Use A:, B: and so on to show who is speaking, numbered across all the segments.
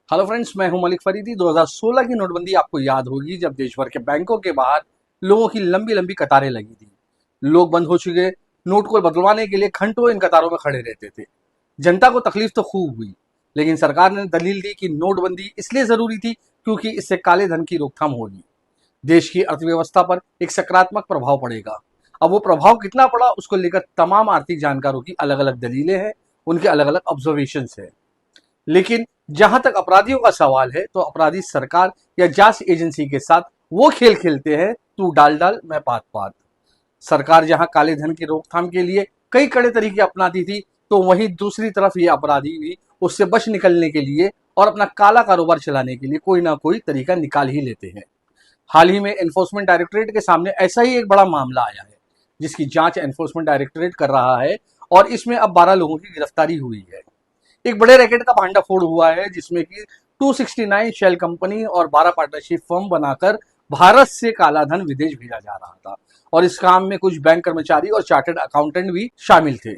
A: Hello friends, मैं हूं मलिक फरीदी। 2016 की नोटबंदी आपको याद होगी, जब देश भर के बैंकों के बाहर लोगों की लंबी लंबी कतारें लगी थी। लोग बंद हो चुके नोट को बदलवाने के लिए घंटों इन कतारों में खड़े रहते थे। जनता को तकलीफ तो खूब हुई, लेकिन सरकार ने दलील दी कि नोटबंदी इसलिए जरूरी थी क्योंकि इससे काले धन की रोकथाम होगी, देश की अर्थव्यवस्था पर एक सकारात्मक प्रभाव पड़ेगा। अब वो प्रभाव कितना पड़ा, उसको लेकर तमाम आर्थिक जानकारों की अलग अलग दलीलें हैं, उनके अलग अलग ऑब्जर्वेशन है। लेकिन जहां तक अपराधियों का सवाल है, तो अपराधी सरकार या जांच एजेंसी के साथ वो खेल खेलते हैं, तू डाल डाल मैं पात पात। सरकार जहां काले धन की रोकथाम के लिए कई कड़े तरीके अपनाती थी, तो वहीं दूसरी तरफ ये अपराधी भी उससे बच निकलने के लिए और अपना काला कारोबार चलाने के लिए कोई ना कोई तरीका निकाल ही लेते हैं। हाल ही में एनफोर्समेंट डायरेक्टरेट के सामने ऐसा ही एक बड़ा मामला आया है, जिसकी जांच एनफोर्समेंट डायरेक्टरेट कर रहा है, और इसमें अब 12 लोगों की गिरफ्तारी हुई है। एक बड़े रैकेट का भांडाफोड़ हुआ है, जिसमें कि 269 शेल कंपनी और 12 पार्टनरशिप फर्म बनाकर भारत से काला धन विदेश भेजा जा रहा था, और इस काम में कुछ बैंक कर्मचारी और चार्टर्ड अकाउंटेंट भी शामिल थे।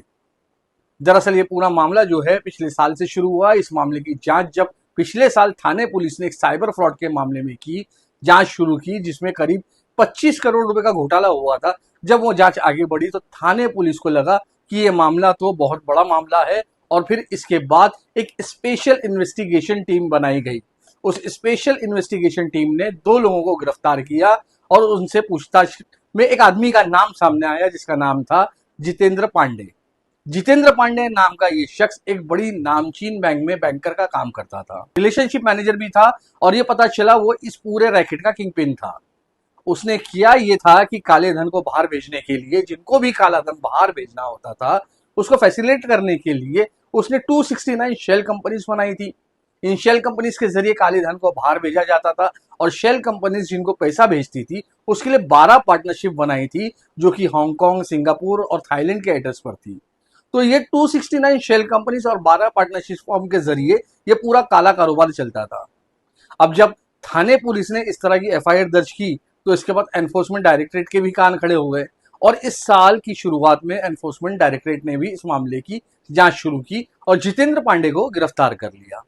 A: दरअसल ये पूरा मामला जो है पिछले साल से शुरू हुआ। इस मामले की जांच जब पिछले साल थाने पुलिस ने एक साइबर फ्रॉड के मामले में की जांच शुरू की, जिसमें करीब 25 करोड़ रुपए का घोटाला हुआ था। जब वो जांच आगे बढ़ी तो थाने पुलिस को लगा कि ये मामला तो बहुत बड़ा मामला है, और फिर इसके बाद एक स्पेशल इन्वेस्टिगेशन टीम बनाई गई। उस स्पेशल इन्वेस्टिगेशन टीम ने 2 लोगों को गिरफ्तार किया, और उनसे पूछताछ में एक आदमी का नाम सामने आया, जिसका नाम था जितेंद्र पांडे। जितेंद्र पांडे नाम का ये शख्स एक बड़ी नामचीन बैंक में बैंकर का काम करता था, रिलेशनशिप मैनेजर भी था, और ये पता चला वो इस पूरे रैकेट का किंग पिन था। उसने किया ये था कि काले धन को बाहर भेजने के लिए, जिनको भी काला धन बाहर भेजना होता था, उसको फैसिलिटेट करने के लिए उसने 269 शेल कंपनीज बनाई थी। इन शेल कंपनीज के जरिए काले धन को बाहर भेजा जाता था, और शेल कंपनीज जिनको पैसा भेजती थी उसके लिए 12 पार्टनरशिप बनाई थी, जो कि हांगकांग, सिंगापुर और थाईलैंड के एड्रेस पर थी। तो ये 269 शेल कंपनीज और 12 पार्टनरशिप फॉर्म के जरिए ये पूरा काला कारोबार चलता था। अब जब थाने पुलिस ने इस तरह की एफआईआर दर्ज की, तो इसके बाद एनफोर्समेंट डायरेक्टरेट के भी कान खड़े हो गए, और इस साल की शुरुआत में एनफोर्समेंट डायरेक्टरेट ने भी इस मामले की जांच शुरू की और जितेंद्र पांडे को गिरफ्तार कर लिया।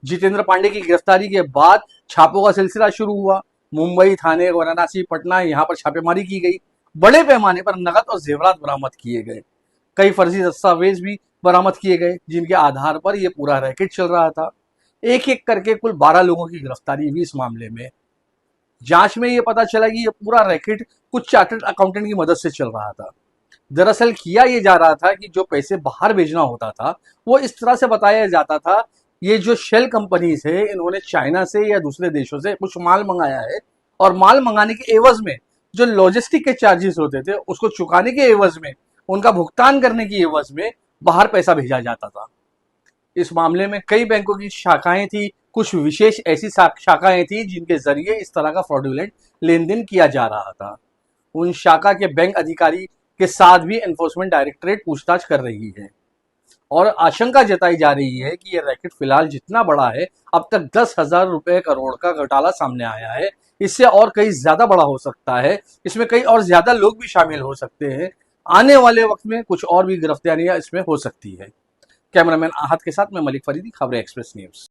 A: जितेंद्र पांडे की गिरफ्तारी के बाद छापों का सिलसिला शुरू हुआ। मुंबई, थाने, वाराणसी, पटना, यहाँ पर छापेमारी की गई। बड़े पैमाने पर नकद और जेवरात बरामद किए गए। कई फर्जी दस्तावेज भी बरामद किए गए, जिनके आधार पर यह पूरा रैकेट चल रहा था। एक एक करके कुल 12 लोगों की गिरफ्तारी हुई इस मामले में। जांच में यह पता चला कि यह पूरा रैकेट कुछ चार्टर्ड अकाउंटेंट की मदद से चल रहा था। दरअसल किया यह जा रहा था कि जो पैसे बाहर भेजना होता था, वो इस तरह से बताया जाता था, ये जो शेल कंपनीज है, इन्होंने चाइना से या दूसरे देशों से कुछ माल मंगाया है, और माल मंगाने के एवज में जो लॉजिस्टिक के चार्जेस होते थे, उसको चुकाने के एवज में, उनका भुगतान करने की एवज में बाहर पैसा भेजा जाता था। इस मामले में कई बैंकों की शाखाएं थी, कुछ विशेष ऐसी शाखाएं थी जिनके जरिए इस तरह का फ्रॉडुलेंट लेन देन किया जा रहा था। उन शाखा के बैंक अधिकारी के साथ भी एनफोर्समेंट डायरेक्टरेट पूछताछ कर रही है, और आशंका जताई जा रही है कि यह रैकेट फिलहाल जितना बड़ा है, अब तक 10,000 रुपए करोड़ का घोटाला सामने आया है। इससे और कई ज्यादा बड़ा हो सकता है, इसमें कई और ज्यादा लोग भी शामिल हो सकते हैं। आने वाले वक्त में कुछ और भी गिरफ्तारियां इसमें हो सकती है। कैमरामैन आहत के साथ मैं मलिक फरीदी, खबरें एक्सप्रेस न्यूज।